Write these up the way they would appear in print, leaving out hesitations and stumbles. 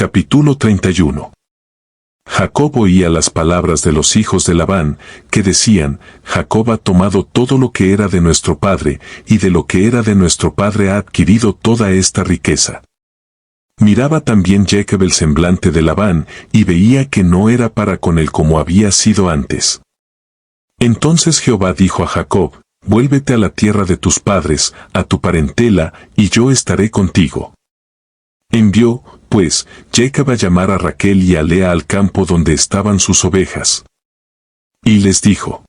Capítulo 31. Jacob oía las palabras de los hijos de Labán, que decían: Jacob ha tomado todo lo que era de nuestro padre, y de lo que era de nuestro padre ha adquirido toda esta riqueza. Miraba también Jacob el semblante de Labán, y veía que no era para con él como había sido antes. Entonces Jehová dijo a Jacob: Vuélvete a la tierra de tus padres, a tu parentela, y yo estaré contigo. Envió, pues, Jacob a llamar a Raquel y a Lea al campo donde estaban sus ovejas. Y les dijo: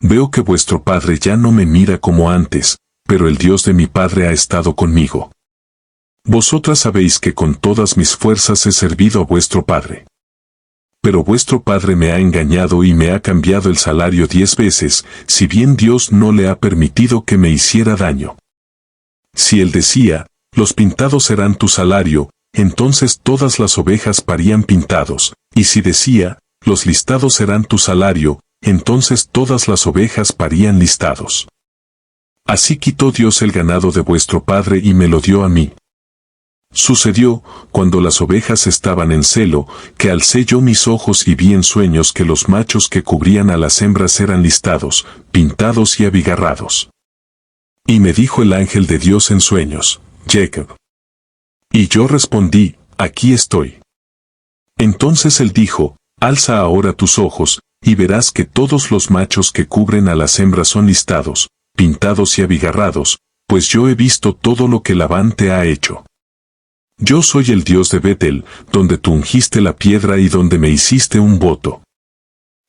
Veo que vuestro padre ya no me mira como antes, pero el Dios de mi padre ha estado conmigo. Vosotras sabéis que con todas mis fuerzas he servido a vuestro padre. Pero vuestro padre me ha engañado y me ha cambiado el salario 10 veces, si bien Dios no le ha permitido que me hiciera daño. Si él decía: Los pintados serán tu salario, entonces todas las ovejas parían pintados, y si decía: Los listados serán tu salario, entonces todas las ovejas parían listados. Así quitó Dios el ganado de vuestro padre y me lo dio a mí. Sucedió, cuando las ovejas estaban en celo, que alcé yo mis ojos y vi en sueños que los machos que cubrían a las hembras eran listados, pintados y abigarrados. Y me dijo el ángel de Dios en sueños: Jacob. Y yo respondí: Aquí estoy. Entonces él dijo: Alza ahora tus ojos, y verás que todos los machos que cubren a las hembras son listados, pintados y abigarrados, pues yo he visto todo lo que Labán te ha hecho. Yo soy el Dios de Betel, donde tú ungiste la piedra y donde me hiciste un voto.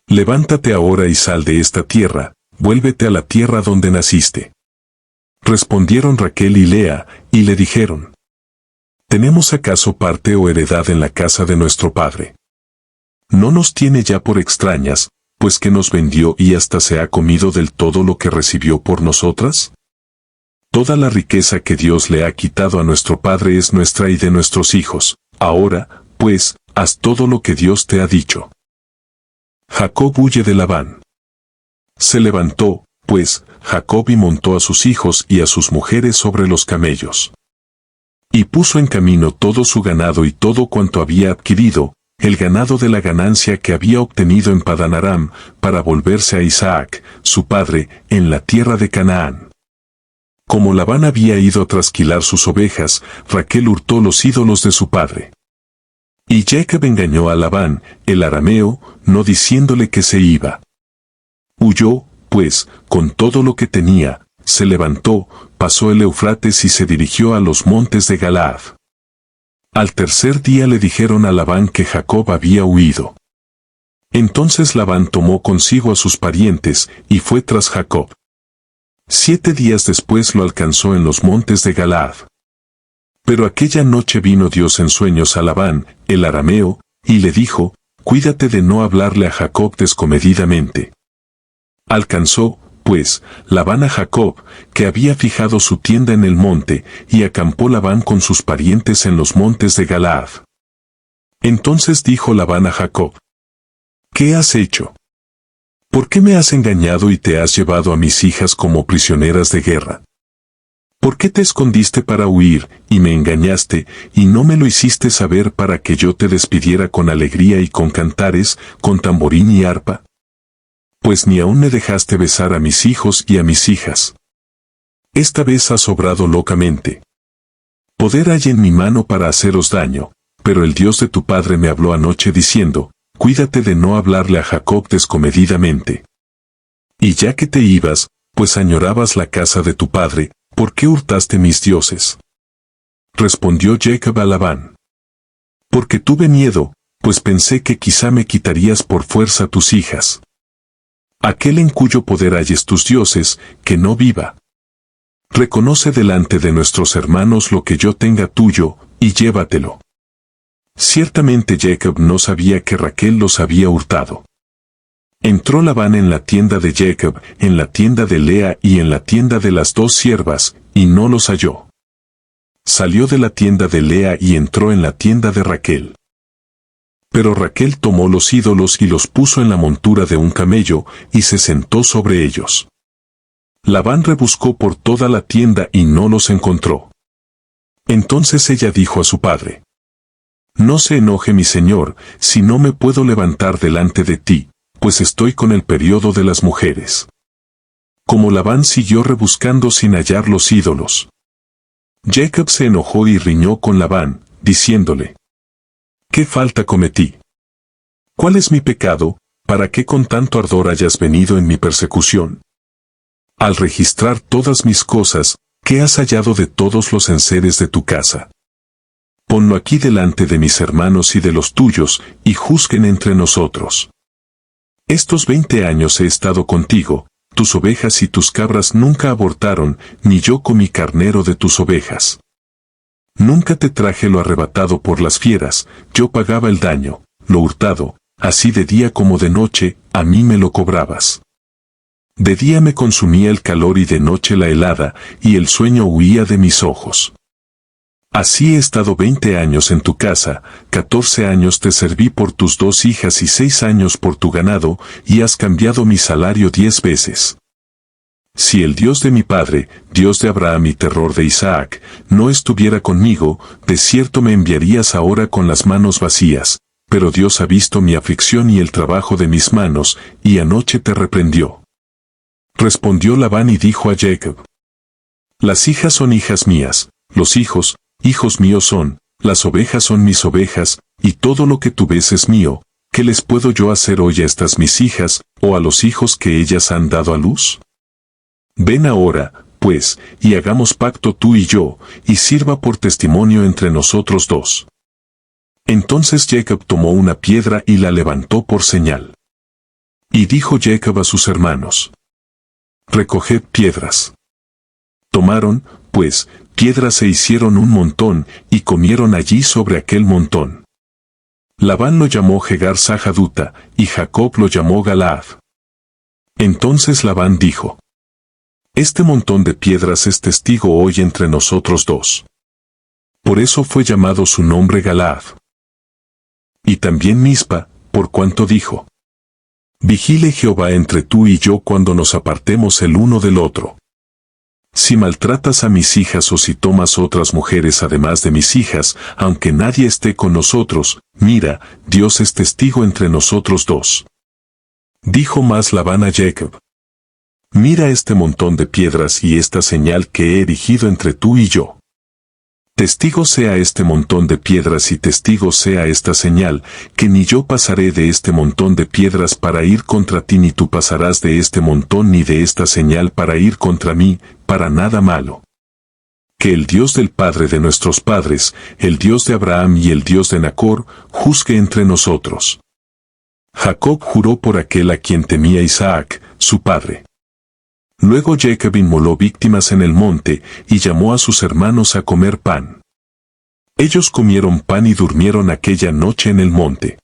Levántate ahora y sal de esta tierra, vuélvete a la tierra donde naciste. Respondieron Raquel y Lea, y le dijeron: ¿Tenemos acaso parte o heredad en la casa de nuestro padre? ¿No nos tiene ya por extrañas, pues que nos vendió y hasta se ha comido del todo lo que recibió por nosotras? Toda la riqueza que Dios le ha quitado a nuestro padre es nuestra y de nuestros hijos. Ahora, pues, haz todo lo que Dios te ha dicho. Jacob huye de Labán. Se levantó, pues, Jacob y montó a sus hijos y a sus mujeres sobre los camellos. Y puso en camino todo su ganado y todo cuanto había adquirido, el ganado de la ganancia que había obtenido en Padán Aram, para volverse a Isaac, su padre, en la tierra de Canaán. Como Labán había ido a trasquilar sus ovejas, Raquel hurtó los ídolos de su padre. Y Jacob engañó a Labán, el arameo, no diciéndole que se iba. Huyó, pues, con todo lo que tenía, se levantó, pasó el Eufrates y se dirigió a los montes de Galaad. Al tercer día le dijeron a Labán que Jacob había huido. Entonces Labán tomó consigo a sus parientes, y fue tras Jacob. 7 días después lo alcanzó en los montes de Galaad. Pero aquella noche vino Dios en sueños a Labán, el arameo, y le dijo: Cuídate de no hablarle a Jacob descomedidamente. Alcanzó, pues, Labán a Jacob, que había fijado su tienda en el monte, y acampó Labán con sus parientes en los montes de Galaad. Entonces dijo Labán a Jacob: ¿Qué has hecho? ¿Por qué me has engañado y te has llevado a mis hijas como prisioneras de guerra? ¿Por qué te escondiste para huir, y me engañaste, y no me lo hiciste saber para que yo te despidiera con alegría y con cantares, con tamborín y arpa? Pues ni aún me dejaste besar a mis hijos y a mis hijas. Esta vez has obrado locamente. Poder hay en mi mano para haceros daño, pero el Dios de tu padre me habló anoche diciendo: Cuídate de no hablarle a Jacob descomedidamente. Y ya que te ibas, pues añorabas la casa de tu padre, ¿por qué hurtaste mis dioses? Respondió Jacob a Labán: Porque tuve miedo, pues pensé que quizá me quitarías por fuerza tus hijas. Aquel en cuyo poder halles tus dioses, que no viva. Reconoce delante de nuestros hermanos lo que yo tenga tuyo, y llévatelo. Ciertamente Jacob no sabía que Raquel los había hurtado. Entró Labán en la tienda de Jacob, en la tienda de Lea y en la tienda de las 2 siervas, y no los halló. Salió de la tienda de Lea y entró en la tienda de Raquel. Pero Raquel tomó los ídolos y los puso en la montura de un camello, y se sentó sobre ellos. Labán rebuscó por toda la tienda y no los encontró. Entonces ella dijo a su padre: no se enoje mi señor, si no me puedo levantar delante de ti, pues estoy con el periodo de las mujeres. Como Labán siguió rebuscando sin hallar los ídolos. Jacob se enojó y riñó con Labán, diciéndole: ¿Qué falta cometí? ¿Cuál es mi pecado, para que con tanto ardor hayas venido en mi persecución? Al registrar todas mis cosas, ¿qué has hallado de todos los enseres de tu casa? Ponlo aquí delante de mis hermanos y de los tuyos, y juzguen entre nosotros. Estos 20 años he estado contigo, tus ovejas y tus cabras nunca abortaron, ni yo comí carnero de tus ovejas. Nunca te traje lo arrebatado por las fieras, yo pagaba el daño, lo hurtado, así de día como de noche, a mí me lo cobrabas. De día me consumía el calor y de noche la helada, y el sueño huía de mis ojos. Así he estado 20 años en tu casa, 14 años te serví por tus 2 hijas y 6 años por tu ganado, y has cambiado mi salario 10 veces. Si el Dios de mi padre, Dios de Abraham y terror de Isaac, no estuviera conmigo, de cierto me enviarías ahora con las manos vacías, pero Dios ha visto mi aflicción y el trabajo de mis manos, y anoche te reprendió. Respondió Labán y dijo a Jacob: Las hijas son hijas mías, los hijos, hijos míos son, las ovejas son mis ovejas, y todo lo que tú ves es mío. ¿Qué les puedo yo hacer hoy a estas mis hijas, o a los hijos que ellas han dado a luz? Ven ahora, pues, y hagamos pacto tú y yo, y sirva por testimonio entre nosotros dos. Entonces Jacob tomó una piedra y la levantó por señal. Y dijo Jacob a sus hermanos: Recoged piedras. Tomaron, pues, piedras e hicieron un montón, y comieron allí sobre aquel montón. Labán lo llamó Jegar Sahaduta, y Jacob lo llamó Galaad. Entonces Labán dijo: Este montón de piedras es testigo hoy entre nosotros dos. Por eso fue llamado su nombre Galaad. Y también Mispa, por cuanto dijo: Vigile Jehová entre tú y yo cuando nos apartemos el uno del otro. Si maltratas a mis hijas o si tomas otras mujeres además de mis hijas, aunque nadie esté con nosotros, mira, Dios es testigo entre nosotros dos. Dijo más Labán a Jacob: Mira este montón de piedras y esta señal que he erigido entre tú y yo. Testigo sea este montón de piedras y testigo sea esta señal, que ni yo pasaré de este montón de piedras para ir contra ti ni tú pasarás de este montón ni de esta señal para ir contra mí, para nada malo. Que el Dios del Padre de nuestros padres, el Dios de Abraham y el Dios de Nacor, juzgue entre nosotros. Jacob juró por aquel a quien temía Isaac, su padre. Luego Jacob inmoló víctimas en el monte, y llamó a sus hermanos a comer pan. Ellos comieron pan y durmieron aquella noche en el monte.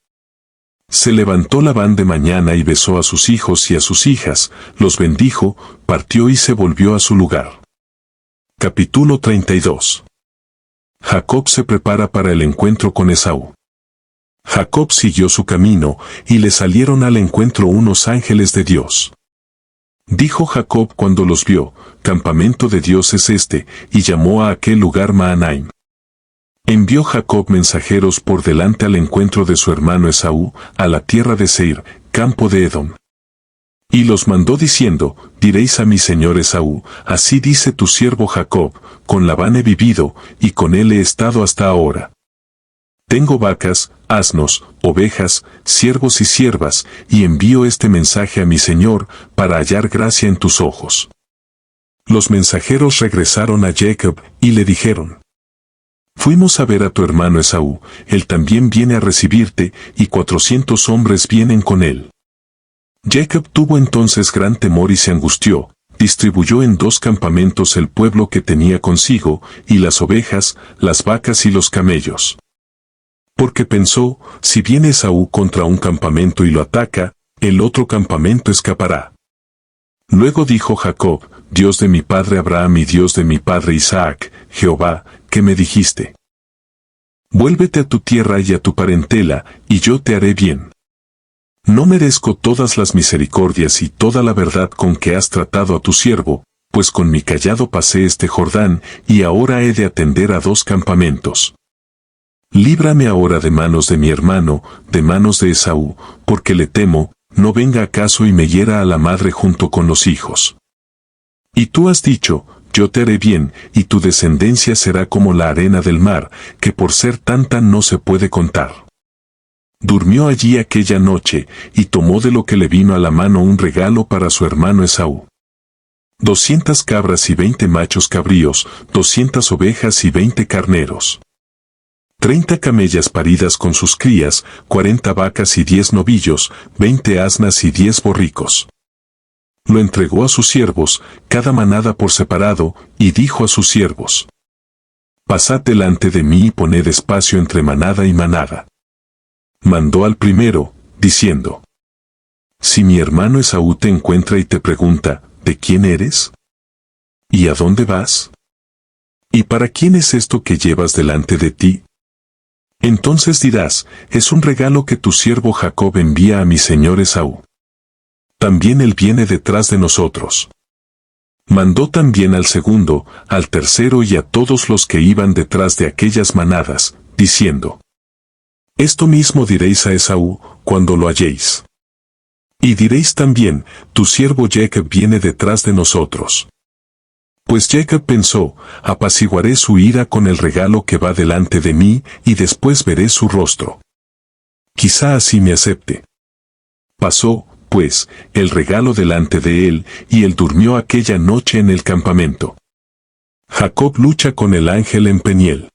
Se levantó Labán de mañana y besó a sus hijos y a sus hijas, los bendijo, partió y se volvió a su lugar. Capítulo 32. Jacob se prepara para el encuentro con Esaú. Jacob siguió su camino, y le salieron al encuentro unos ángeles de Dios. Dijo Jacob cuando los vio: Campamento de Dios es este, y llamó a aquel lugar Mahanaim. Envió Jacob mensajeros por delante al encuentro de su hermano Esaú, a la tierra de Seir, campo de Edom. Y los mandó diciendo: Diréis a mi señor Esaú: Así dice tu siervo Jacob, con Labán he vivido, y con él he estado hasta ahora. Tengo vacas, asnos, ovejas, siervos y siervas, y envío este mensaje a mi señor, para hallar gracia en tus ojos. Los mensajeros regresaron a Jacob, y le dijeron: Fuimos a ver a tu hermano Esaú, él también viene a recibirte, y 400 hombres vienen con él. Jacob tuvo entonces gran temor y se angustió, distribuyó en 2 campamentos el pueblo que tenía consigo, y las ovejas, las vacas y los camellos. Porque pensó: si viene Esaú contra un campamento y lo ataca, el otro campamento escapará. Luego dijo Jacob: Dios de mi padre Abraham y Dios de mi padre Isaac, Jehová, ¿qué me dijiste? Vuélvete a tu tierra y a tu parentela, y yo te haré bien. No merezco todas las misericordias y toda la verdad con que has tratado a tu siervo, pues con mi cayado pasé este Jordán, y ahora he de atender a 2 campamentos. Líbrame ahora de manos de mi hermano, de manos de Esaú, porque le temo, no venga acaso y me hiera a la madre junto con los hijos. Y tú has dicho, yo te haré bien, y tu descendencia será como la arena del mar, que por ser tanta no se puede contar. Durmió allí aquella noche, y tomó de lo que le vino a la mano un regalo para su hermano Esaú. 200 cabras y 20 machos cabríos, 200 ovejas y 20 carneros. 30 camellas paridas con sus crías, 40 vacas y 10 novillos, 20 asnas y 10 borricos. Lo entregó a sus siervos, cada manada por separado, y dijo a sus siervos: Pasad delante de mí y poned espacio entre manada y manada. Mandó al primero, diciendo: Si mi hermano Esaú te encuentra y te pregunta, ¿de quién eres? ¿Y a dónde vas? ¿Y para quién es esto que llevas delante de ti? Entonces dirás, es un regalo que tu siervo Jacob envía a mi señor Esaú. También él viene detrás de nosotros. Mandó también al segundo, al tercero y a todos los que iban detrás de aquellas manadas, diciendo: Esto mismo diréis a Esaú, cuando lo halléis. Y diréis también, tu siervo Jacob viene detrás de nosotros. Pues Jacob pensó, apaciguaré su ira con el regalo que va delante de mí, y después veré su rostro. Quizá así me acepte. Pasó, pues, el regalo delante de él, y él durmió aquella noche en el campamento. Jacob lucha con el ángel en Peniel.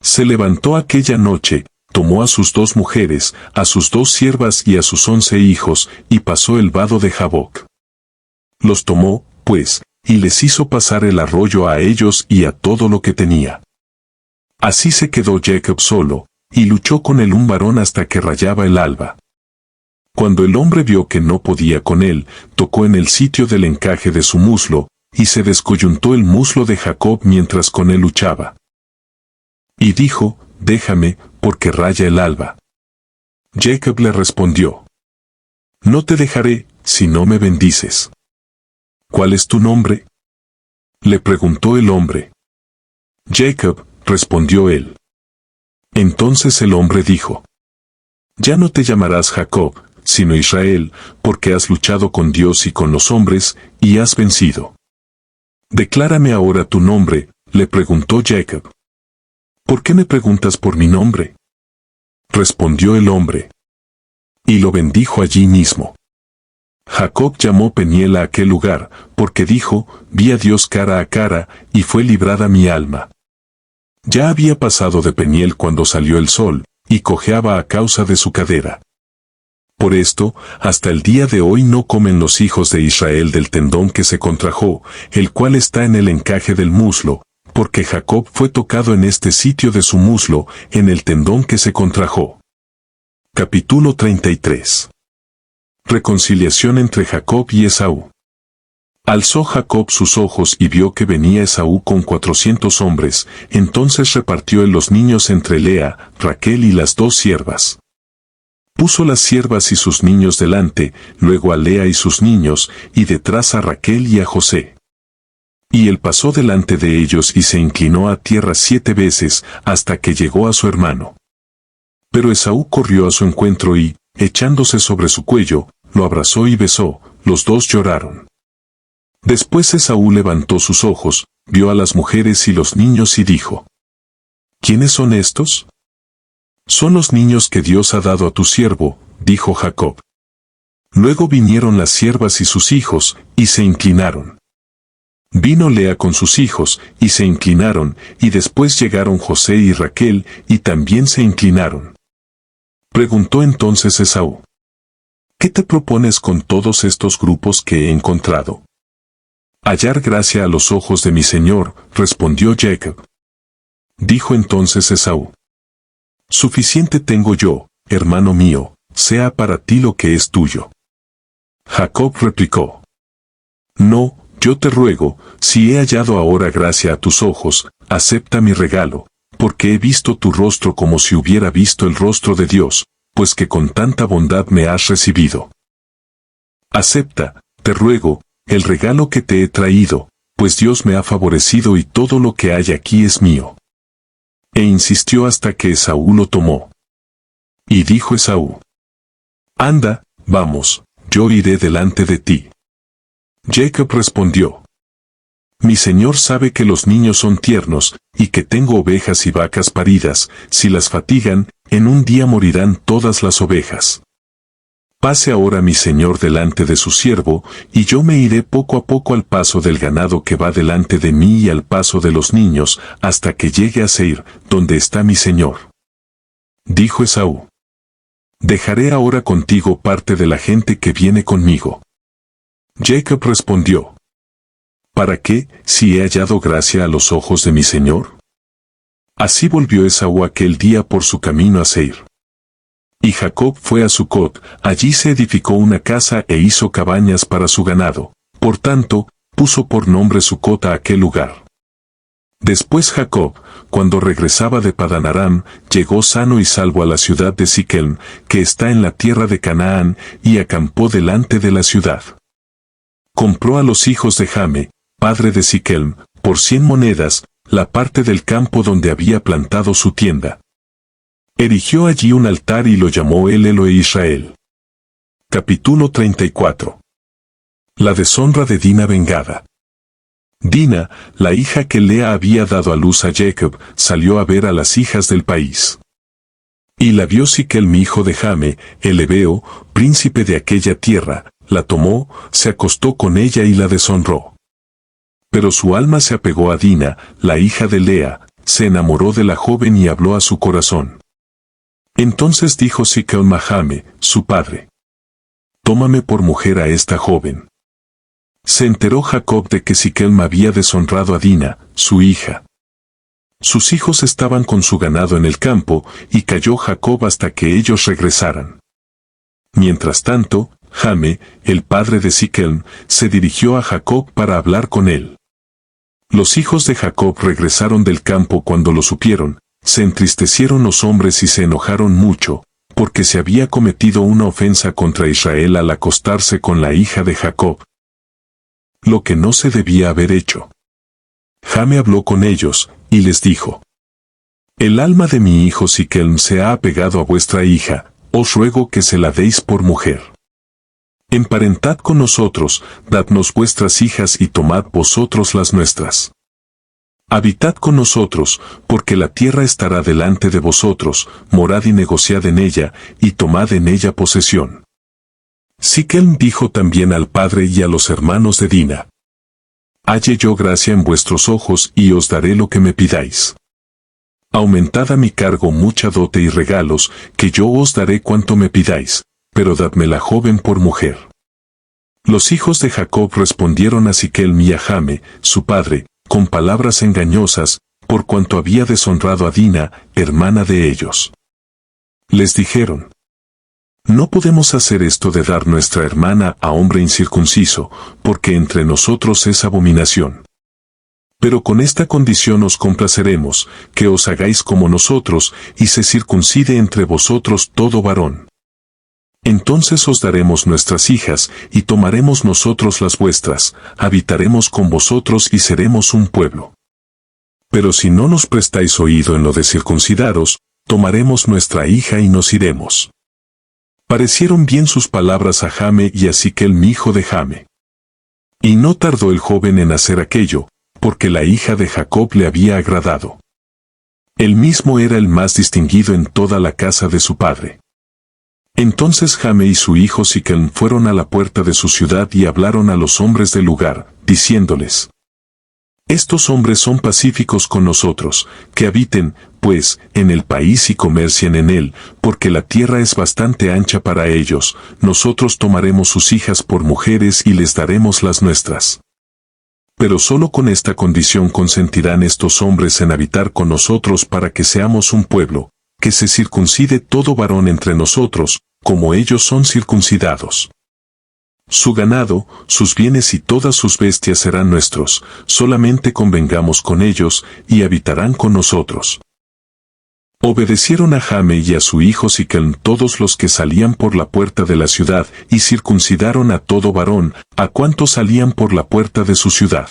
Se levantó aquella noche, tomó a sus 2 mujeres, a sus 2 siervas y a sus 11 hijos, y pasó el vado de Jaboc. Los tomó, pues, y les hizo pasar el arroyo a ellos y a todo lo que tenía. Así se quedó Jacob solo, y luchó con él un varón hasta que rayaba el alba. Cuando el hombre vio que no podía con él, tocó en el sitio del encaje de su muslo, y se descoyuntó el muslo de Jacob mientras con él luchaba. Y dijo: Déjame, porque raya el alba. Jacob le respondió: No te dejaré, si no me bendices. ¿Cuál es tu nombre? Le preguntó el hombre. Jacob, respondió él. Entonces el hombre dijo: Ya no te llamarás Jacob, sino Israel, porque has luchado con Dios y con los hombres, y has vencido. Declárame ahora tu nombre, le preguntó Jacob. ¿Por qué me preguntas por mi nombre? Respondió el hombre. Y lo bendijo allí mismo. Jacob llamó Peniel a aquel lugar, porque dijo: Vi a Dios cara a cara, y fue librada mi alma. Ya había pasado de Peniel cuando salió el sol, y cojeaba a causa de su cadera. Por esto, hasta el día de hoy no comen los hijos de Israel del tendón que se contrajo, el cual está en el encaje del muslo, porque Jacob fue tocado en este sitio de su muslo, en el tendón que se contrajo. Capítulo 33. Reconciliación entre Jacob y Esaú. Alzó Jacob sus ojos y vio que venía Esaú con 400 hombres, entonces repartió él los niños entre Lea, Raquel y las 2 siervas. Puso las siervas y sus niños delante, luego a Lea y sus niños, y detrás a Raquel y a José. Y él pasó delante de ellos y se inclinó a tierra 7 veces, hasta que llegó a su hermano. Pero Esaú corrió a su encuentro y, echándose sobre su cuello, lo abrazó y besó, los 2 lloraron. Después Esaú levantó sus ojos, vio a las mujeres y los niños y dijo: ¿Quiénes son estos? Son los niños que Dios ha dado a tu siervo, dijo Jacob. Luego vinieron las siervas y sus hijos, y se inclinaron. Vino Lea con sus hijos, y se inclinaron, y después llegaron José y Raquel, y también se inclinaron. Preguntó entonces Esaú: ¿Qué te propones con todos estos grupos que he encontrado? Hallar gracia a los ojos de mi señor, respondió Jacob. Dijo entonces Esaú: Suficiente tengo yo, hermano mío, sea para ti lo que es tuyo. Jacob replicó: No, yo te ruego, si he hallado ahora gracia a tus ojos, acepta mi regalo, porque he visto tu rostro como si hubiera visto el rostro de Dios, pues que con tanta bondad me has recibido. Acepta, te ruego, el regalo que te he traído, pues Dios me ha favorecido y todo lo que hay aquí es mío. E insistió hasta que Esaú lo tomó. Y dijo Esaú: Anda, vamos, yo iré delante de ti. Jacob respondió: Mi señor sabe que los niños son tiernos, y que tengo ovejas y vacas paridas, si las fatigan, en un día morirán todas las ovejas. Pase ahora mi señor delante de su siervo, y yo me iré poco a poco al paso del ganado que va delante de mí y al paso de los niños, hasta que llegue a Seir, donde está mi señor. Dijo Esaú: Dejaré ahora contigo parte de la gente que viene conmigo. Jacob respondió: ¿Para qué, si he hallado gracia a los ojos de mi señor? Así volvió Esaú aquel día por su camino a Seir. Y Jacob fue a Sucot, allí se edificó una casa e hizo cabañas para su ganado, por tanto, puso por nombre Sucot a aquel lugar. Después Jacob, cuando regresaba de Padan Aram, llegó sano y salvo a la ciudad de Siquem, que está en la tierra de Canaán, y acampó delante de la ciudad. Compró a los hijos de Jame, padre de Siquem, por 100 monedas, la parte del campo donde había plantado su tienda. Erigió allí un altar y lo llamó El Elohe Israel. Capítulo 34. La deshonra de Dina vengada. Dina, la hija que Lea había dado a luz a Jacob, salió a ver a las hijas del país. Y la vio Siquem hijo de Jame, el hebeo, príncipe de aquella tierra, la tomó, se acostó con ella y la deshonró. Pero su alma se apegó a Dina, la hija de Lea, se enamoró de la joven y habló a su corazón. Entonces dijo Siquem a Jame, su padre: Tómame por mujer a esta joven. Se enteró Jacob de que Siquem había deshonrado a Dina, su hija. Sus hijos estaban con su ganado en el campo, y calló Jacob hasta que ellos regresaran. Mientras tanto, Jame, el padre de Siquem, se dirigió a Jacob para hablar con él. Los hijos de Jacob regresaron del campo cuando lo supieron. Se entristecieron los hombres y se enojaron mucho, porque se había cometido una ofensa contra Israel al acostarse con la hija de Jacob, lo que no se debía haber hecho. Jame habló con ellos, y les dijo: El alma de mi hijo Siquem se ha apegado a vuestra hija, os ruego que se la deis por mujer. Emparentad con nosotros, dadnos vuestras hijas y tomad vosotros las nuestras. Habitad con nosotros, porque la tierra estará delante de vosotros, morad y negociad en ella, y tomad en ella posesión. Siquem dijo también al padre y a los hermanos de Dina: Halle yo gracia en vuestros ojos y os daré lo que me pidáis. Aumentad a mi cargo mucha dote y regalos, que yo os daré cuanto me pidáis, pero dadme la joven por mujer. Los hijos de Jacob respondieron a Siquem y a Jame, su padre, con palabras engañosas, por cuanto había deshonrado a Dina, hermana de ellos. Les dijeron: No podemos hacer esto de dar nuestra hermana a hombre incircunciso, porque entre nosotros es abominación. Pero con esta condición os complaceremos, que os hagáis como nosotros, y se circuncide entre vosotros todo varón. Entonces os daremos nuestras hijas, y tomaremos nosotros las vuestras, habitaremos con vosotros y seremos un pueblo. Pero si no nos prestáis oído en lo de circuncidaros, tomaremos nuestra hija y nos iremos. Parecieron bien sus palabras a Jame y a Siquem hijo de Jame. Y no tardó el joven en hacer aquello, porque la hija de Jacob le había agradado. Él mismo era el más distinguido en toda la casa de su padre. Entonces Jame y su hijo Siquem fueron a la puerta de su ciudad y hablaron a los hombres del lugar, diciéndoles: Estos hombres son pacíficos con nosotros, que habiten, pues, en el país y comercien en él, porque la tierra es bastante ancha para ellos, nosotros tomaremos sus hijas por mujeres y les daremos las nuestras. Pero solo con esta condición consentirán estos hombres en habitar con nosotros para que seamos un pueblo, que se circuncide todo varón entre nosotros, como ellos son circuncidados. Su ganado, sus bienes y todas sus bestias serán nuestros, solamente convengamos con ellos, y habitarán con nosotros. Obedecieron a Jame y a su hijo Siquem todos los que salían por la puerta de la ciudad, y circuncidaron a todo varón, a cuantos salían por la puerta de su ciudad.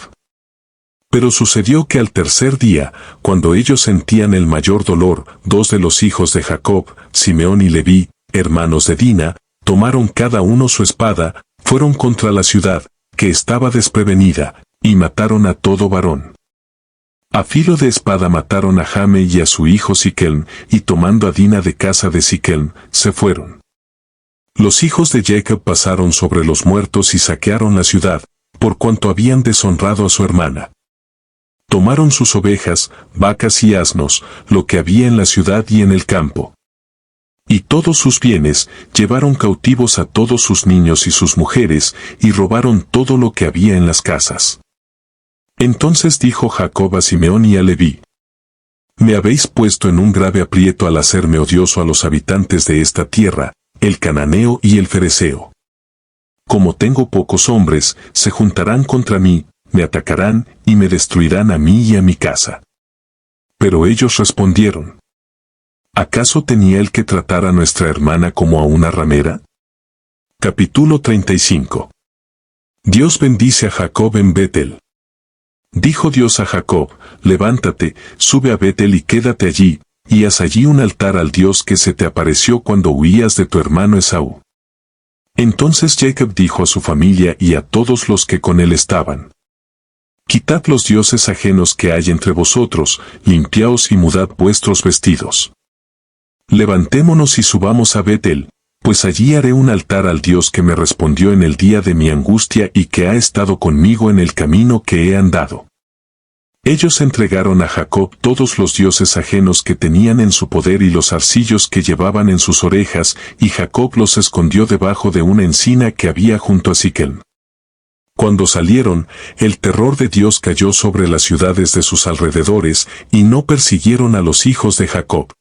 Pero sucedió que al tercer día, cuando ellos sentían el mayor dolor, dos de los hijos de Jacob, Simeón y Leví, hermanos de Dina, tomaron cada uno su espada, fueron contra la ciudad, que estaba desprevenida, y mataron a todo varón. A filo de espada mataron a Jame y a su hijo Siquelm, y tomando a Dina de casa de Siquelm, se fueron. Los hijos de Jacob pasaron sobre los muertos y saquearon la ciudad, por cuanto habían deshonrado a su hermana. Tomaron sus ovejas, vacas y asnos, lo que había en la ciudad y en el campo. Y todos sus bienes, llevaron cautivos a todos sus niños y sus mujeres, y robaron todo lo que había en las casas. Entonces dijo Jacob a Simeón y a Leví: Me habéis puesto en un grave aprieto al hacerme odioso a los habitantes de esta tierra, el cananeo y el fereceo. Como tengo pocos hombres, se juntarán contra mí, me atacarán, y me destruirán a mí y a mi casa. Pero ellos respondieron: ¿Acaso tenía él que tratar a nuestra hermana como a una ramera? Capítulo 35. Dios bendice a Jacob en Betel. Dijo Dios a Jacob: Levántate, sube a Betel y quédate allí, y haz allí un altar al Dios que se te apareció cuando huías de tu hermano Esaú. Entonces Jacob dijo a su familia y a todos los que con él estaban: Quitad los dioses ajenos que hay entre vosotros, limpiaos y mudad vuestros vestidos. Levantémonos y subamos a Betel, pues allí haré un altar al Dios que me respondió en el día de mi angustia y que ha estado conmigo en el camino que he andado. Ellos entregaron a Jacob todos los dioses ajenos que tenían en su poder y los arcillos que llevaban en sus orejas, y Jacob los escondió debajo de una encina que había junto a Siquelm. Cuando salieron, el terror de Dios cayó sobre las ciudades de sus alrededores, y no persiguieron a los hijos de Jacob.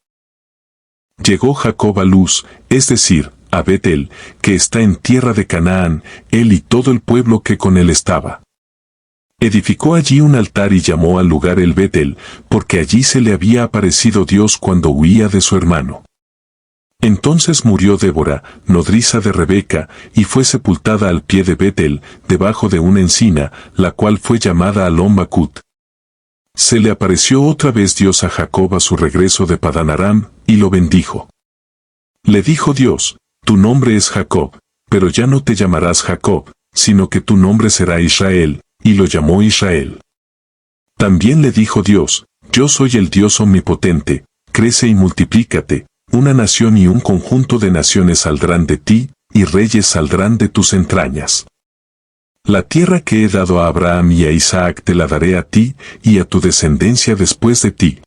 Llegó Jacob a Luz, es decir, a Betel, que está en tierra de Canaán, él y todo el pueblo que con él estaba. Edificó allí un altar y llamó al lugar el Betel, porque allí se le había aparecido Dios cuando huía de su hermano. Entonces murió Débora, nodriza de Rebeca, y fue sepultada al pie de Betel, debajo de una encina, la cual fue llamada Alon Bacut. Se le apareció otra vez Dios a Jacob a su regreso de Padán Aram, y lo bendijo. Le dijo Dios: Tu nombre es Jacob, pero ya no te llamarás Jacob, sino que tu nombre será Israel, y lo llamó Israel. También le dijo Dios: Yo soy el Dios omnipotente, crece y multiplícate, una nación y un conjunto de naciones saldrán de ti, y reyes saldrán de tus entrañas. La tierra que he dado a Abraham y a Isaac te la daré a ti, y a tu descendencia después de ti.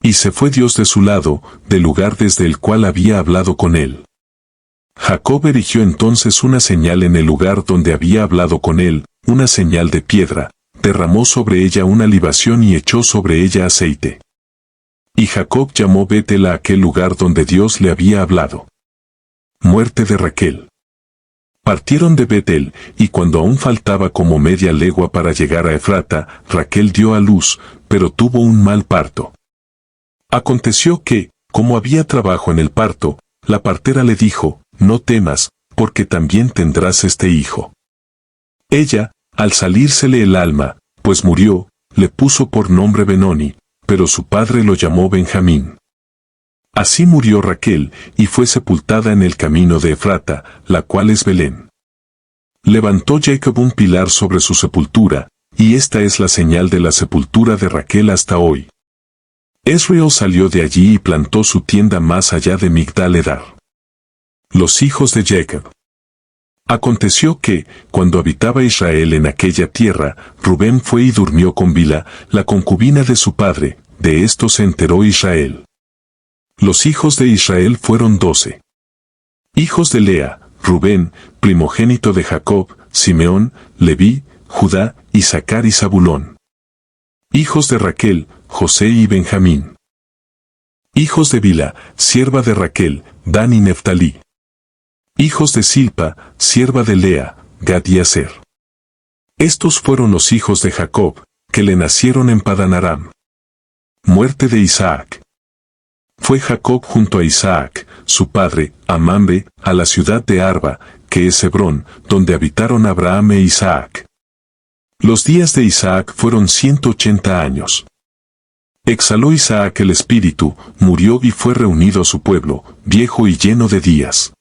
Y se fue Dios de su lado, del lugar desde el cual había hablado con él. Jacob erigió entonces una señal en el lugar donde había hablado con él, una señal de piedra, derramó sobre ella una libación y echó sobre ella aceite. Y Jacob llamó Betel a aquel lugar donde Dios le había hablado. Muerte de Raquel. Partieron de Betel, y cuando aún faltaba como media legua para llegar a Efrata, Raquel dio a luz, pero tuvo un mal parto. Aconteció que, como había trabajo en el parto, la partera le dijo: No temas, porque también tendrás este hijo. Ella, al salírsele el alma, pues murió, le puso por nombre Benoni, pero su padre lo llamó Benjamín. Así murió Raquel, y fue sepultada en el camino de Efrata, la cual es Belén. Levantó Jacob un pilar sobre su sepultura, y esta es la señal de la sepultura de Raquel hasta hoy. Israel salió de allí y plantó su tienda más allá de Migdal Edar. Los hijos de Jacob. Aconteció que, cuando habitaba Israel en aquella tierra, Rubén fue y durmió con Bila, la concubina de su padre, de esto se enteró Israel. Los hijos de Israel fueron 12. Hijos de Lea: Rubén, primogénito de Jacob, Simeón, Leví, Judá, Isaacar y Zabulón. Hijos de Raquel: José y Benjamín. Hijos de Bila, sierva de Raquel, Dan y Neftalí. Hijos de Silpa, sierva de Lea, Gad y Aser. Estos fueron los hijos de Jacob, que le nacieron en Padán Aram. Muerte de Isaac. Fue Jacob junto a Isaac, su padre, a Mamre, a la ciudad de Arba, que es Hebrón, donde habitaron Abraham e Isaac. Los días de Isaac fueron 180 años. Exhaló Isaac el espíritu, murió y fue reunido a su pueblo, viejo y lleno de días.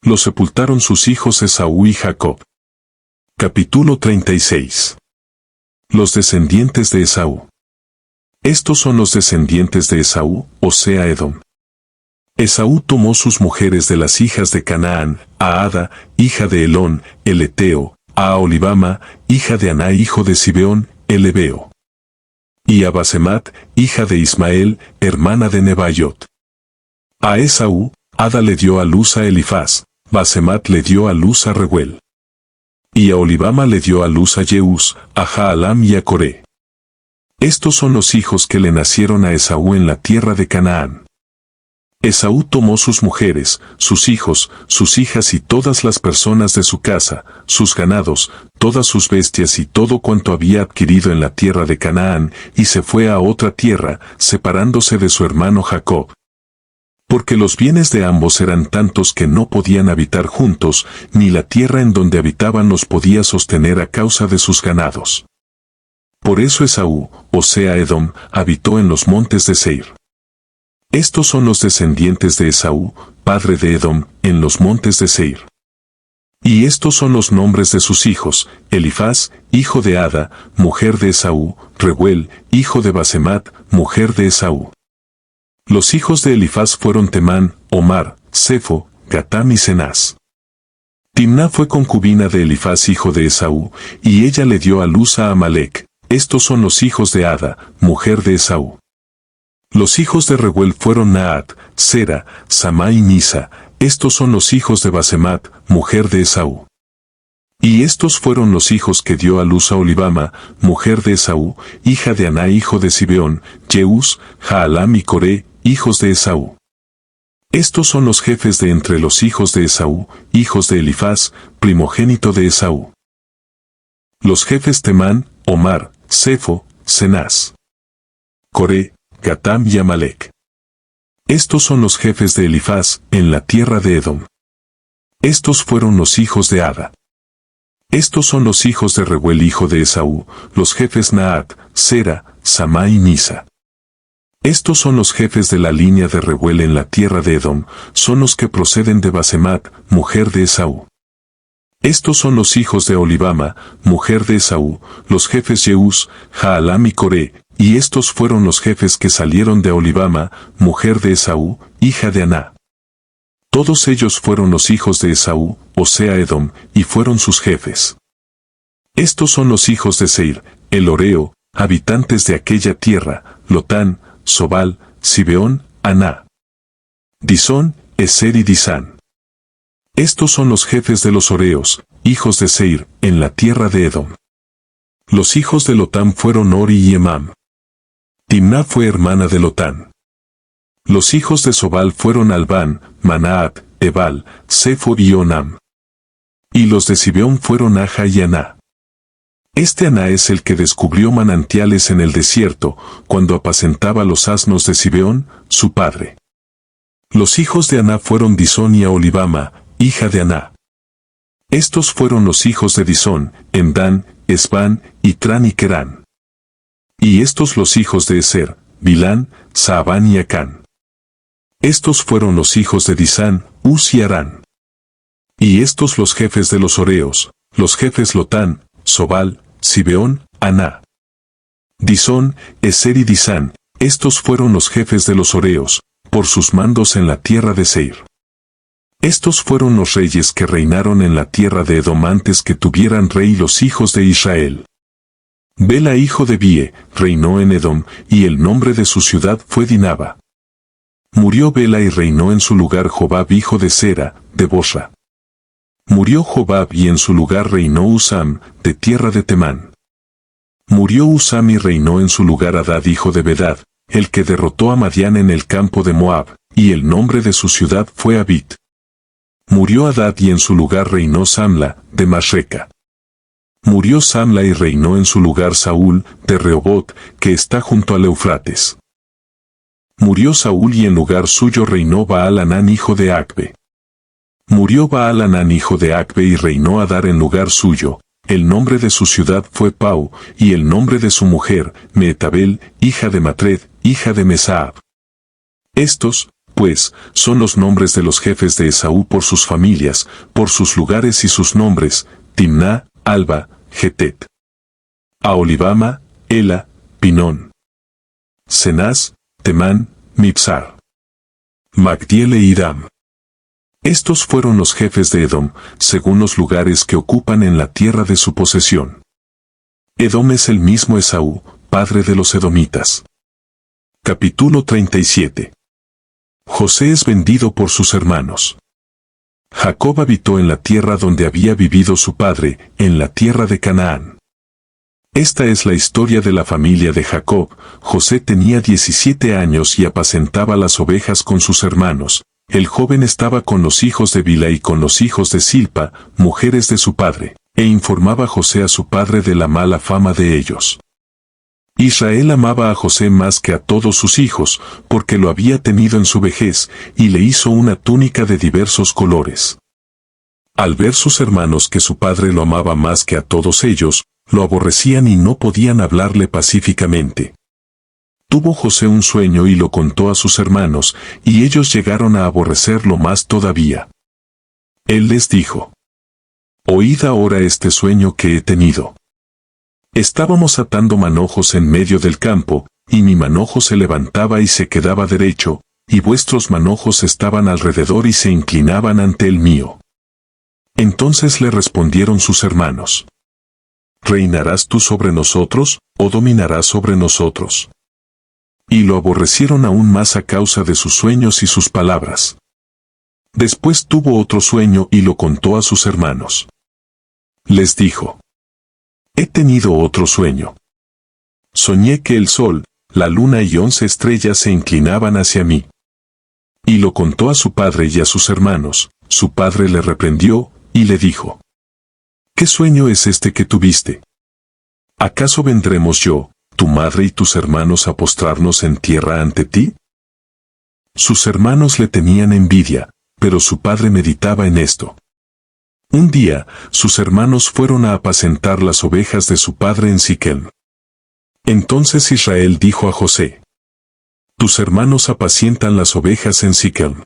Lo sepultaron sus hijos Esaú y Jacob. Capítulo 36. Los descendientes de Esaú. Estos son los descendientes de Esaú, o sea Edom. Esaú tomó sus mujeres de las hijas de Canaán, a Ada, hija de Elón, el Eteo, a Aholibama, hija de Aná hijo de Zibeón, el Ebeo. Y a Basemat, hija de Ismael, hermana de Nebaiot. A Esaú, Ada le dio a luz a Elifaz, Basemat le dio a luz a Reuel. Y a Aholibama le dio a luz a Jeús, a Jaalam y a Coré. Estos son los hijos que le nacieron a Esaú en la tierra de Canaán. Esaú tomó sus mujeres, sus hijos, sus hijas y todas las personas de su casa, sus ganados, todas sus bestias y todo cuanto había adquirido en la tierra de Canaán, y se fue a otra tierra, separándose de su hermano Jacob. Porque los bienes de ambos eran tantos que no podían habitar juntos, ni la tierra en donde habitaban los podía sostener a causa de sus ganados. Por eso Esaú, o sea Edom, habitó en los montes de Seir. Estos son los descendientes de Esaú, padre de Edom, en los montes de Seir. Y estos son los nombres de sus hijos: Elifaz, hijo de Ada, mujer de Esaú; Reuel, hijo de Basemat, mujer de Esaú. Los hijos de Elifaz fueron Temán, Omar, Sefo, Gatam y Cenaz. Timná fue concubina de Elifaz hijo de Esaú, y ella le dio a luz a Amalec. Estos son los hijos de Ada, mujer de Esaú. Los hijos de Reuel fueron Naat, Sera, Samá y Misa. Estos son los hijos de Basemat, mujer de Esaú. Y estos fueron los hijos que dio a luz a Aholibama, mujer de Esaú, hija de Aná hijo de Zibeón, Jeús, Jaalam y Coré, hijos de Esaú. Estos son los jefes de entre los hijos de Esaú, hijos de Elifaz, primogénito de Esaú. Los jefes Temán, Omar, Sefo, Cenaz, Coré, Gatam y Amalec. Estos son los jefes de Elifaz, en la tierra de Edom. Estos fueron los hijos de Ada. Estos son los hijos de Reuel hijo de Esaú, los jefes Naat, Sera, Samá y Misa. Estos son los jefes de la línea de Reuel en la tierra de Edom, son los que proceden de Basemat, mujer de Esaú. Estos son los hijos de Aholibama, mujer de Esaú, los jefes Jeús, Jaalam y Coré, y estos fueron los jefes que salieron de Aholibama, mujer de Esaú, hija de Aná. Todos ellos fueron los hijos de Esaú, o sea Edom, y fueron sus jefes. Estos son los hijos de Seir, el Horeo, habitantes de aquella tierra: Lotán, Sobal, Zibeón, Aná, Disón, Eser y Disán. Estos son los jefes de los Horeos, hijos de Seir, en la tierra de Edom. Los hijos de Lotán fueron Ori y Emam. Timná fue hermana de Lotán. Los hijos de Sobal fueron Albán, Manaat, Ebal, Sefo y Onam. Y los de Zibeón fueron Aja y Aná. Este Aná es el que descubrió manantiales en el desierto, cuando apacentaba los asnos de Zibeón, su padre. Los hijos de Aná fueron Disón y Aholibama, hija de Aná. Estos fueron los hijos de Disón: Emdán, Esbán, Itrán y Querán. Y estos los hijos de Eser: Bilán, Saabán y Acán. Estos fueron los hijos de Disán: Uz y Arán. Y estos los jefes de los Horeos, los jefes Lotán, Sobal, Zibeón, Aná, Disón, Eser y Disán. Estos fueron los jefes de los Horeos, por sus mandos en la tierra de Seir. Estos fueron los reyes que reinaron en la tierra de Edom antes que tuvieran rey los hijos de Israel. Bela hijo de Bie, reinó en Edom, y el nombre de su ciudad fue Dinaba. Murió Bela y reinó en su lugar Jobab hijo de Sera, de Bosra. Murió Jobab y en su lugar reinó Usam, de tierra de Temán. Murió Usam y reinó en su lugar Hadad hijo de Bedad, el que derrotó a Madián en el campo de Moab, y el nombre de su ciudad fue Abit. Murió Hadad y en su lugar reinó Samla, de Masreca. Murió Samla y reinó en su lugar Saúl, de Rehobot, que está junto al Eufrates. Murió Saúl y en lugar suyo reinó Baal-Hanán hijo de Acbe. Murió Baal-Hanán hijo de Acbe y reinó Adar en lugar suyo, el nombre de su ciudad fue Pau, y el nombre de su mujer, Mehetabel, hija de Matred, hija de Mesaab. Estos, pues, son los nombres de los jefes de Esaú por sus familias, por sus lugares y sus nombres: Timná, Alba, Getet, Aholibama, Ela, Pinón, Cenaz, Temán, Mibsar, Magdiel e Iram. Estos fueron los jefes de Edom, según los lugares que ocupan en la tierra de su posesión. Edom es el mismo Esaú, padre de los edomitas. Capítulo 37. José es vendido por sus hermanos. Jacob habitó en la tierra donde había vivido su padre, en la tierra de Canaán. Esta es la historia de la familia de Jacob. José tenía 17 años y apacentaba las ovejas con sus hermanos. El joven estaba con los hijos de Bilha y con los hijos de Silpa, mujeres de su padre, e informaba José a su padre de la mala fama de ellos. Israel amaba a José más que a todos sus hijos, porque lo había tenido en su vejez, y le hizo una túnica de diversos colores. Al ver sus hermanos que su padre lo amaba más que a todos ellos, lo aborrecían y no podían hablarle pacíficamente. Tuvo José un sueño y lo contó a sus hermanos, y ellos llegaron a aborrecerlo más todavía. Él les dijo: «Oíd ahora este sueño que he tenido. Estábamos atando manojos en medio del campo, y mi manojo se levantaba y se quedaba derecho, y vuestros manojos estaban alrededor y se inclinaban ante el mío». Entonces le respondieron sus hermanos: «¿Reinarás tú sobre nosotros, o dominarás sobre nosotros?». Y lo aborrecieron aún más a causa de sus sueños y sus palabras. Después tuvo otro sueño y lo contó a sus hermanos. Les dijo: «He tenido otro sueño. Soñé que el sol, la luna y 11 estrellas se inclinaban hacia mí». Y lo contó a su padre y a sus hermanos. Su padre le reprendió, y le dijo: «¿Qué sueño es este que tuviste? ¿Acaso vendremos yo, tu madre y tus hermanos a postrarnos en tierra ante ti?». Sus hermanos le tenían envidia, pero su padre meditaba en esto. Un día, sus hermanos fueron a apacentar las ovejas de su padre en Siquem. Entonces Israel dijo a José: «Tus hermanos apacientan las ovejas en Siquem.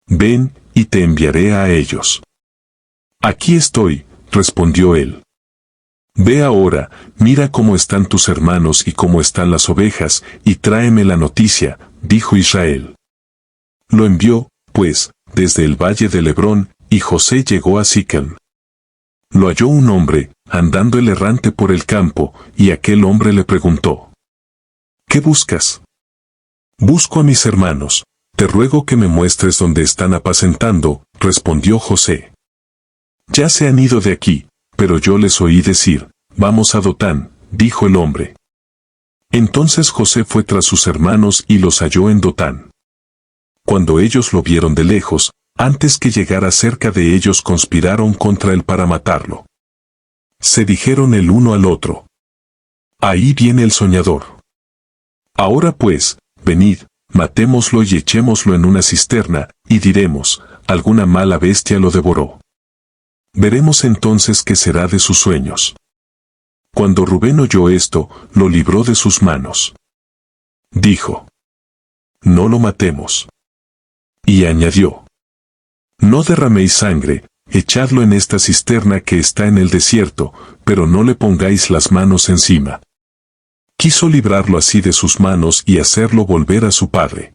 Ven, y te enviaré a ellos». «Aquí estoy», respondió él. «Ve ahora, mira cómo están tus hermanos y cómo están las ovejas, y tráeme la noticia», dijo Israel. Lo envió, pues, desde el valle de Hebrón, y José llegó a Siquem. Lo halló un hombre, andando el errante por el campo, y aquel hombre le preguntó: «¿Qué buscas?». «Busco a mis hermanos, te ruego que me muestres dónde están apacentando», respondió José. «Ya se han ido de aquí, pero yo les oí decir: vamos a Dotán», dijo el hombre. Entonces José fue tras sus hermanos y los halló en Dotán. Cuando ellos lo vieron de lejos, antes que llegara cerca de ellos conspiraron contra él para matarlo. Se dijeron el uno al otro: «Ahí viene el soñador. Ahora pues, venid, matémoslo y echémoslo en una cisterna, y diremos: alguna mala bestia lo devoró. Veremos entonces qué será de sus sueños». Cuando Rubén oyó esto, lo libró de sus manos. Dijo: «No lo matemos». Y añadió: «No derraméis sangre, echadlo en esta cisterna que está en el desierto, pero no le pongáis las manos encima». Quiso librarlo así de sus manos y hacerlo volver a su padre.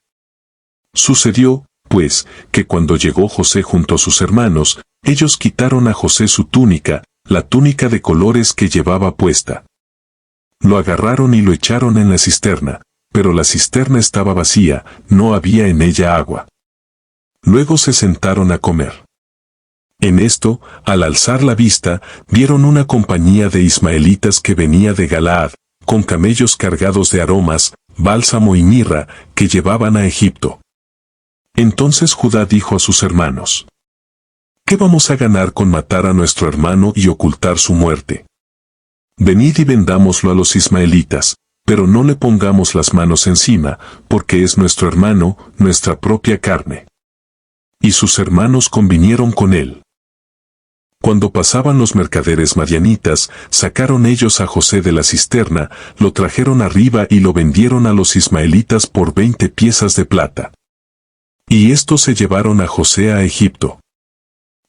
Sucedió, pues, que cuando llegó José junto a sus hermanos, ellos quitaron a José su túnica, la túnica de colores que llevaba puesta. Lo agarraron y lo echaron en la cisterna, pero la cisterna estaba vacía, no había en ella agua. Luego se sentaron a comer. En esto, al alzar la vista, vieron una compañía de ismaelitas que venía de Galaad, con camellos cargados de aromas, bálsamo y mirra, que llevaban a Egipto. Entonces Judá dijo a sus hermanos: «¿Qué vamos a ganar con matar a nuestro hermano y ocultar su muerte? Venid y vendámoslo a los ismaelitas, pero no le pongamos las manos encima, porque es nuestro hermano, nuestra propia carne». Y sus hermanos convinieron con él. Cuando pasaban los mercaderes madianitas, sacaron ellos a José de la cisterna, lo trajeron arriba y lo vendieron a los ismaelitas por 20 piezas de plata. Y estos se llevaron a José a Egipto.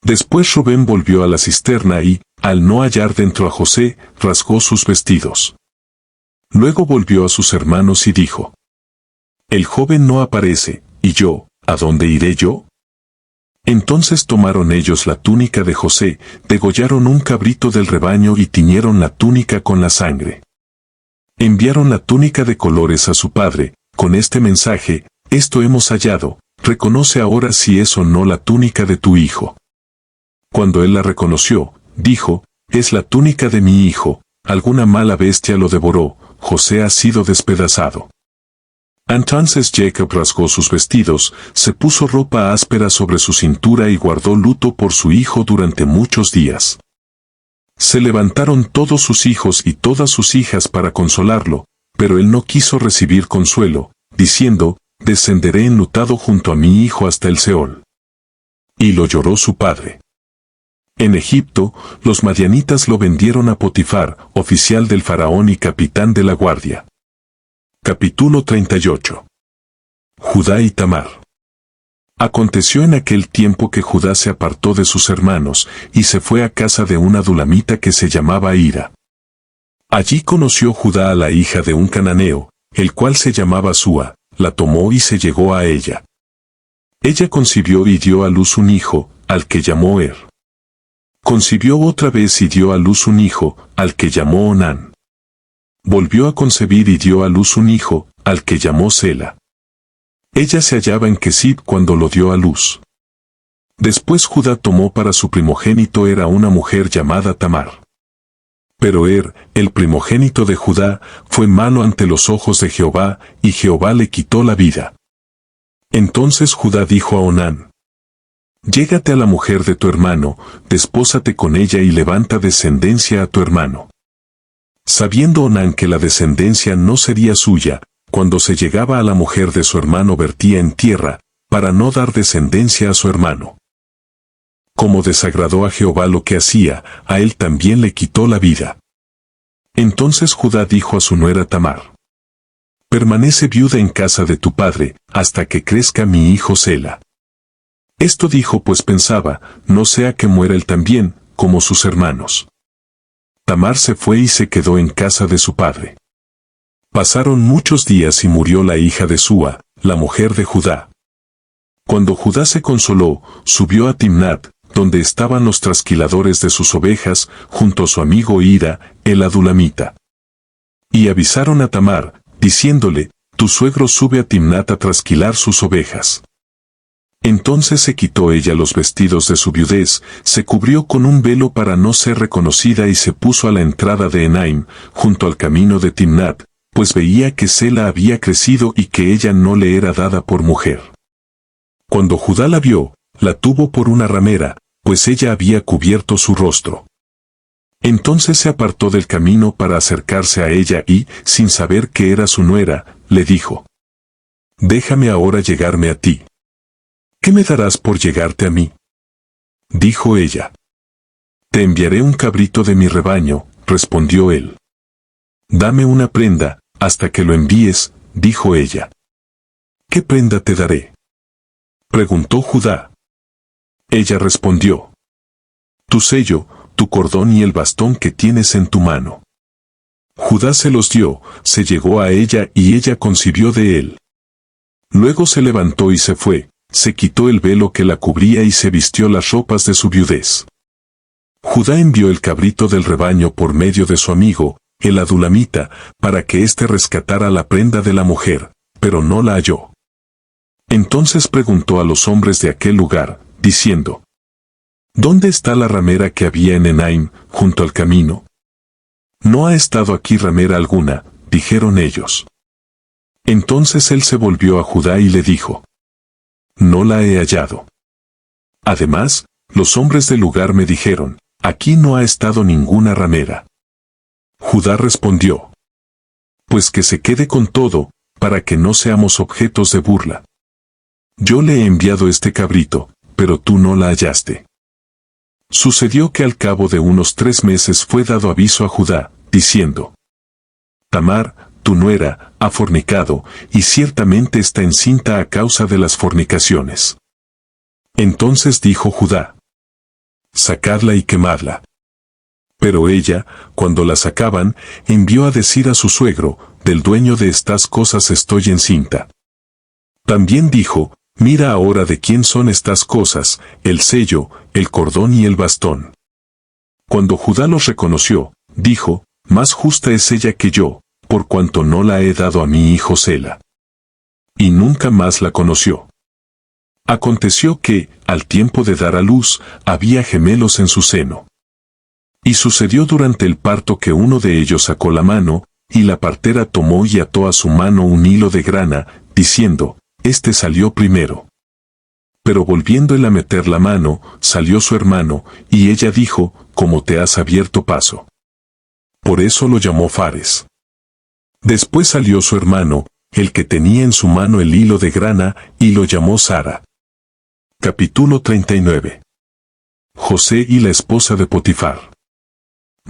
Después Rubén volvió a la cisterna y, al no hallar dentro a José, rasgó sus vestidos. Luego volvió a sus hermanos y dijo: El joven no aparece, ¿y yo, a dónde iré yo? Entonces tomaron ellos la túnica de José, degollaron un cabrito del rebaño y tiñeron la túnica con la sangre. Enviaron la túnica de colores a su padre, con este mensaje: Esto hemos hallado, reconoce ahora si es o no la túnica de tu hijo. Cuando él la reconoció, dijo: Es la túnica de mi hijo, alguna mala bestia lo devoró, José ha sido despedazado. Entonces Jacob rasgó sus vestidos, se puso ropa áspera sobre su cintura y guardó luto por su hijo durante muchos días. Se levantaron todos sus hijos y todas sus hijas para consolarlo, pero él no quiso recibir consuelo, diciendo: Descenderé enlutado junto a mi hijo hasta el Seol. Y lo lloró su padre. En Egipto, los madianitas lo vendieron a Potifar, oficial del faraón y capitán de la guardia. Capítulo 38. Judá y Tamar. Aconteció en aquel tiempo que Judá se apartó de sus hermanos, y se fue a casa de una adulamita que se llamaba Hira. Allí conoció Judá a la hija de un cananeo, el cual se llamaba Súa, la tomó y se llegó a ella. Ella concibió y dio a luz un hijo, al que llamó Er. Concibió otra vez y dio a luz un hijo, al que llamó Onán. Volvió a concebir y dio a luz un hijo, al que llamó Sela. Ella se hallaba en Kesib cuando lo dio a luz. Después Judá tomó para su primogénito era una mujer llamada Tamar. Pero el primogénito de Judá, fue malo ante los ojos de Jehová, y Jehová le quitó la vida. Entonces Judá dijo a Onán: Llégate a la mujer de tu hermano, despósate con ella y levanta descendencia a tu hermano. Sabiendo Onán que la descendencia no sería suya, cuando se llegaba a la mujer de su hermano vertía en tierra, para no dar descendencia a su hermano. Como desagradó a Jehová lo que hacía, a él también le quitó la vida. Entonces Judá dijo a su nuera Tamar: Permanece viuda en casa de tu padre, hasta que crezca mi hijo Sela. Esto dijo pues pensaba, no sea que muera él también, como sus hermanos. Tamar se fue y se quedó en casa de su padre. Pasaron muchos días y murió la hija de Súa, la mujer de Judá. Cuando Judá se consoló, subió a Timnat, donde estaban los trasquiladores de sus ovejas, junto a su amigo Hira, el adulamita. Y avisaron a Tamar, diciéndole: Tu suegro sube a Timnat a trasquilar sus ovejas. Entonces se quitó ella los vestidos de su viudez, se cubrió con un velo para no ser reconocida y se puso a la entrada de Enaim, junto al camino de Timnat, pues veía que Sela había crecido y que ella no le era dada por mujer. Cuando Judá la vio, la tuvo por una ramera, pues ella había cubierto su rostro. Entonces se apartó del camino para acercarse a ella y, sin saber que era su nuera, le dijo: Déjame ahora llegarme a ti. ¿Qué me darás por llegarte a mí? Dijo ella. Te enviaré un cabrito de mi rebaño, respondió él. Dame una prenda, hasta que lo envíes, dijo ella. ¿Qué prenda te daré? Preguntó Judá. Ella respondió: Tu sello, tu cordón y el bastón que tienes en tu mano. Judá se los dio, se llegó a ella y ella concibió de él. Luego se levantó y se fue, se quitó el velo que la cubría y se vistió las ropas de su viudez. Judá envió el cabrito del rebaño por medio de su amigo, el adulamita, para que éste rescatara la prenda de la mujer, pero no la halló. Entonces preguntó a los hombres de aquel lugar, diciendo: ¿Dónde está la ramera que había en Enaim, junto al camino? No ha estado aquí ramera alguna, dijeron ellos. Entonces él se volvió a Judá y le dijo: No la he hallado. Además, los hombres del lugar me dijeron: Aquí no ha estado ninguna ramera. Judá respondió: Pues que se quede con todo, para que no seamos objetos de burla. Yo le he enviado este cabrito, pero tú no la hallaste. Sucedió que al cabo de unos 3 meses fue dado aviso a Judá, diciendo: Tamar, tu nuera, ha fornicado, y ciertamente está encinta a causa de las fornicaciones. Entonces dijo Judá: Sacadla y quemadla. Pero ella, cuando la sacaban, envió a decir a su suegro: del dueño de estas cosas estoy encinta. También dijo: mira ahora de quién son estas cosas, el sello, el cordón y el bastón. Cuando Judá los reconoció, dijo: más justa es ella que yo, por cuanto no la he dado a mi hijo Sela. Y nunca más la conoció. Aconteció que, al tiempo de dar a luz, había gemelos en su seno. Y sucedió durante el parto que uno de ellos sacó la mano, y la partera tomó y ató a su mano un hilo de grana, diciendo: este salió primero. Pero volviendo él a meter la mano, salió su hermano, y ella dijo: como te has abierto paso. Por eso lo llamó Fares. Después salió su hermano, el que tenía en su mano el hilo de grana, y lo llamó Sara. Capítulo 39. José y la esposa de Potifar.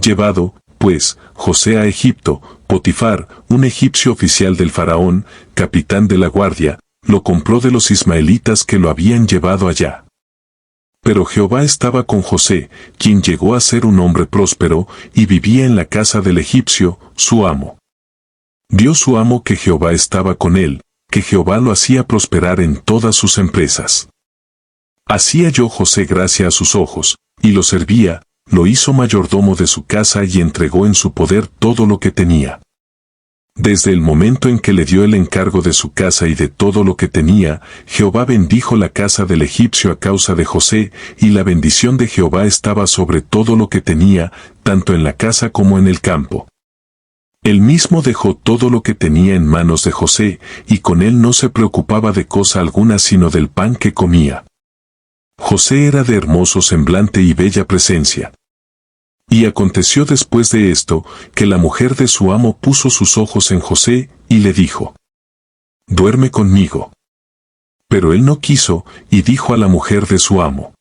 Llevado, pues, José a Egipto, Potifar, un egipcio oficial del faraón, capitán de la guardia, lo compró de los ismaelitas que lo habían llevado allá. Pero Jehová estaba con José, quien llegó a ser un hombre próspero, y vivía en la casa del egipcio, su amo. Vio su amo que Jehová estaba con él, que Jehová lo hacía prosperar en todas sus empresas. Así halló José gracia a sus ojos, y lo servía, lo hizo mayordomo de su casa y entregó en su poder todo lo que tenía. Desde el momento en que le dio el encargo de su casa y de todo lo que tenía, Jehová bendijo la casa del egipcio a causa de José, y la bendición de Jehová estaba sobre todo lo que tenía, tanto en la casa como en el campo. Él mismo dejó todo lo que tenía en manos de José, y con él no se preocupaba de cosa alguna sino del pan que comía. José era de hermoso semblante y bella presencia. Y aconteció después de esto, que la mujer de su amo puso sus ojos en José, y le dijo: duerme conmigo. Pero él no quiso, y dijo a la mujer de su amo: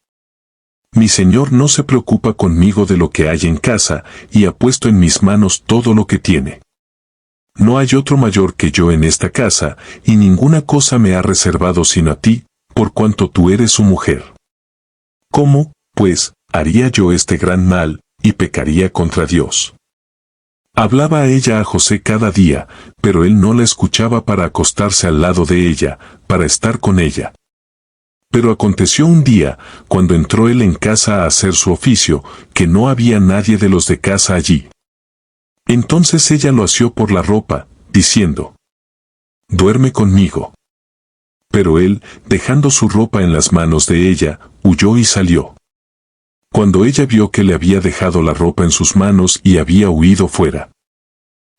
mi señor no se preocupa conmigo de lo que hay en casa, y ha puesto en mis manos todo lo que tiene. No hay otro mayor que yo en esta casa, y ninguna cosa me ha reservado sino a ti, por cuanto tú eres su mujer. ¿Cómo, pues, haría yo este gran mal, y pecaría contra Dios? Hablaba a ella a José cada día, pero él no la escuchaba para acostarse al lado de ella, para estar con ella. Pero aconteció un día, cuando entró él en casa a hacer su oficio, que no había nadie de los de casa allí. Entonces ella lo asió por la ropa, diciendo: duerme conmigo. Pero él, dejando su ropa en las manos de ella, huyó y salió. Cuando ella vio que le había dejado la ropa en sus manos y había huido fuera,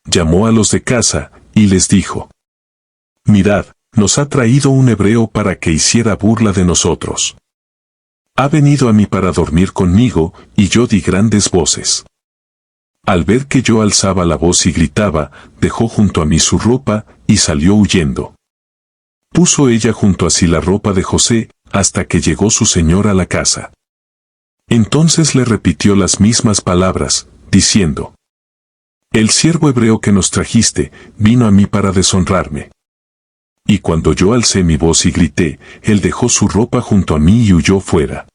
llamó a los de casa, y les dijo: mirad, nos ha traído un hebreo para que hiciera burla de nosotros. Ha venido a mí para dormir conmigo, y yo di grandes voces. Al ver que yo alzaba la voz y gritaba, dejó junto a mí su ropa, y salió huyendo. Puso ella junto a sí la ropa de José, hasta que llegó su señor a la casa. Entonces le repitió las mismas palabras, diciendo: el siervo hebreo que nos trajiste, vino a mí para deshonrarme. Y cuando yo alcé mi voz y grité, él dejó su ropa junto a mí y huyó fuera.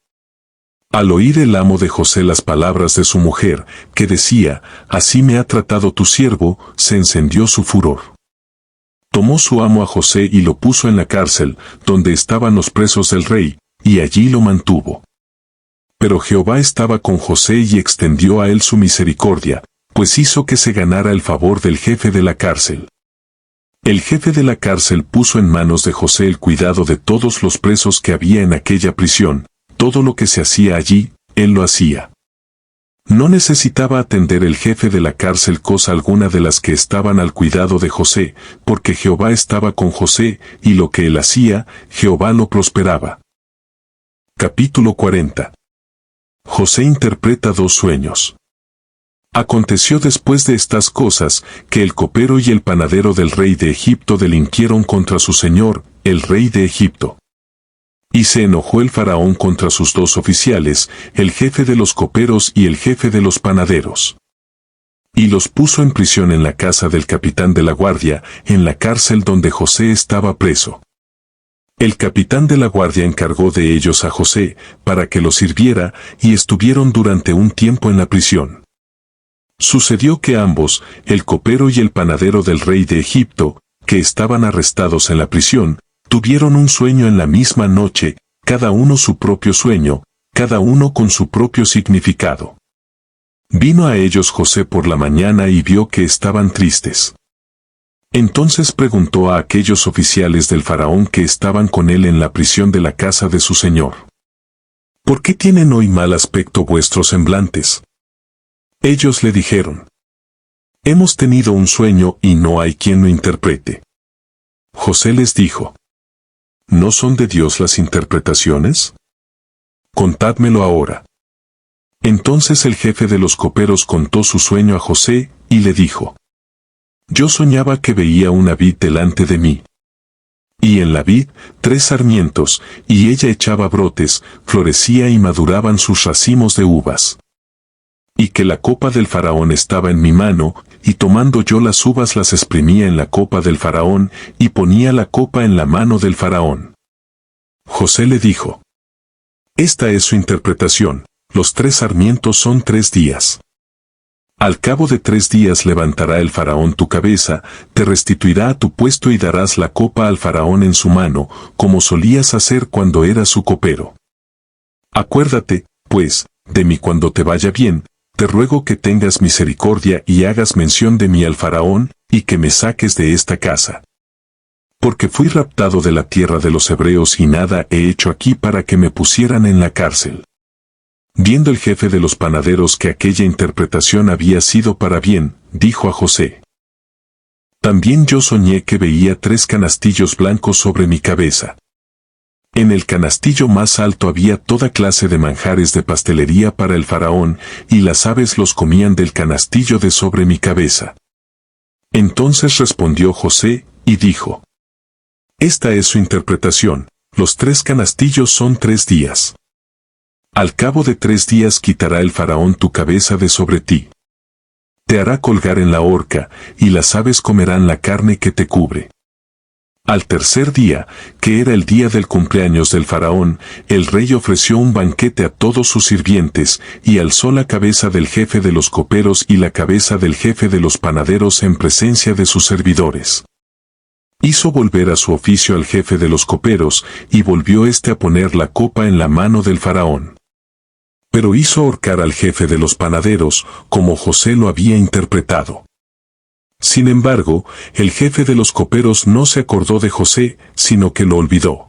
Al oír el amo de José las palabras de su mujer, que decía: así me ha tratado tu siervo, se encendió su furor. Tomó su amo a José y lo puso en la cárcel, donde estaban los presos del rey, y allí lo mantuvo. Pero Jehová estaba con José y extendió a él su misericordia, pues hizo que se ganara el favor del jefe de la cárcel. El jefe de la cárcel puso en manos de José el cuidado de todos los presos que había en aquella prisión, todo lo que se hacía allí, él lo hacía. No necesitaba atender el jefe de la cárcel cosa alguna de las que estaban al cuidado de José, porque Jehová estaba con José, y lo que él hacía, Jehová lo prosperaba. Capítulo 40. José interpreta 2 sueños. Aconteció después de estas cosas, que el copero y el panadero del rey de Egipto delinquieron contra su señor, el rey de Egipto. Y se enojó el faraón contra sus dos oficiales, el jefe de los coperos y el jefe de los panaderos. Y los puso en prisión en la casa del capitán de la guardia, en la cárcel donde José estaba preso. El capitán de la guardia encargó de ellos a José, para que los sirviera, y estuvieron durante un tiempo en la prisión. Sucedió que ambos, el copero y el panadero del rey de Egipto, que estaban arrestados en la prisión, tuvieron un sueño en la misma noche, cada uno su propio sueño, cada uno con su propio significado. Vino a ellos José por la mañana y vio que estaban tristes. Entonces preguntó a aquellos oficiales del faraón que estaban con él en la prisión de la casa de su señor: ¿Por qué tienen hoy mal aspecto vuestros semblantes? Ellos le dijeron: Hemos tenido un sueño y no hay quien lo interprete. José les dijo: ¿No son de Dios las interpretaciones? Contádmelo ahora. Entonces el jefe de los coperos contó su sueño a José, y le dijo: Yo soñaba que veía una vid delante de mí. Y en la vid, 3 sarmientos, y ella echaba brotes, florecía y maduraban sus racimos de uvas. Y que la copa del faraón estaba en mi mano, y tomando yo las uvas las exprimía en la copa del faraón, y ponía la copa en la mano del faraón. José le dijo: Esta es su interpretación, los 3 sarmientos son 3 días. Al cabo de 3 días levantará el faraón tu cabeza, te restituirá a tu puesto y darás la copa al faraón en su mano, como solías hacer cuando eras su copero. Acuérdate, pues, de mí cuando te vaya bien, te ruego que tengas misericordia y hagas mención de mí al faraón, y que me saques de esta casa. Porque fui raptado de la tierra de los hebreos y nada he hecho aquí para que me pusieran en la cárcel. Viendo el jefe de los panaderos que aquella interpretación había sido para bien, dijo a José: También yo soñé que veía 3 canastillos blancos sobre mi cabeza. En el canastillo más alto había toda clase de manjares de pastelería para el faraón, y las aves los comían del canastillo de sobre mi cabeza. Entonces respondió José, y dijo: Esta es su interpretación, los 3 canastillos son 3 días. Al cabo de 3 días quitará el faraón tu cabeza de sobre ti. Te hará colgar en la horca, y las aves comerán la carne que te cubre. Al tercer día, que era el día del cumpleaños del faraón, el rey ofreció un banquete a todos sus sirvientes, y alzó la cabeza del jefe de los coperos y la cabeza del jefe de los panaderos en presencia de sus servidores. Hizo volver a su oficio al jefe de los coperos, y volvió éste a poner la copa en la mano del faraón. Pero hizo ahorcar al jefe de los panaderos, como José lo había interpretado. Sin embargo, el jefe de los coperos no se acordó de José, sino que lo olvidó.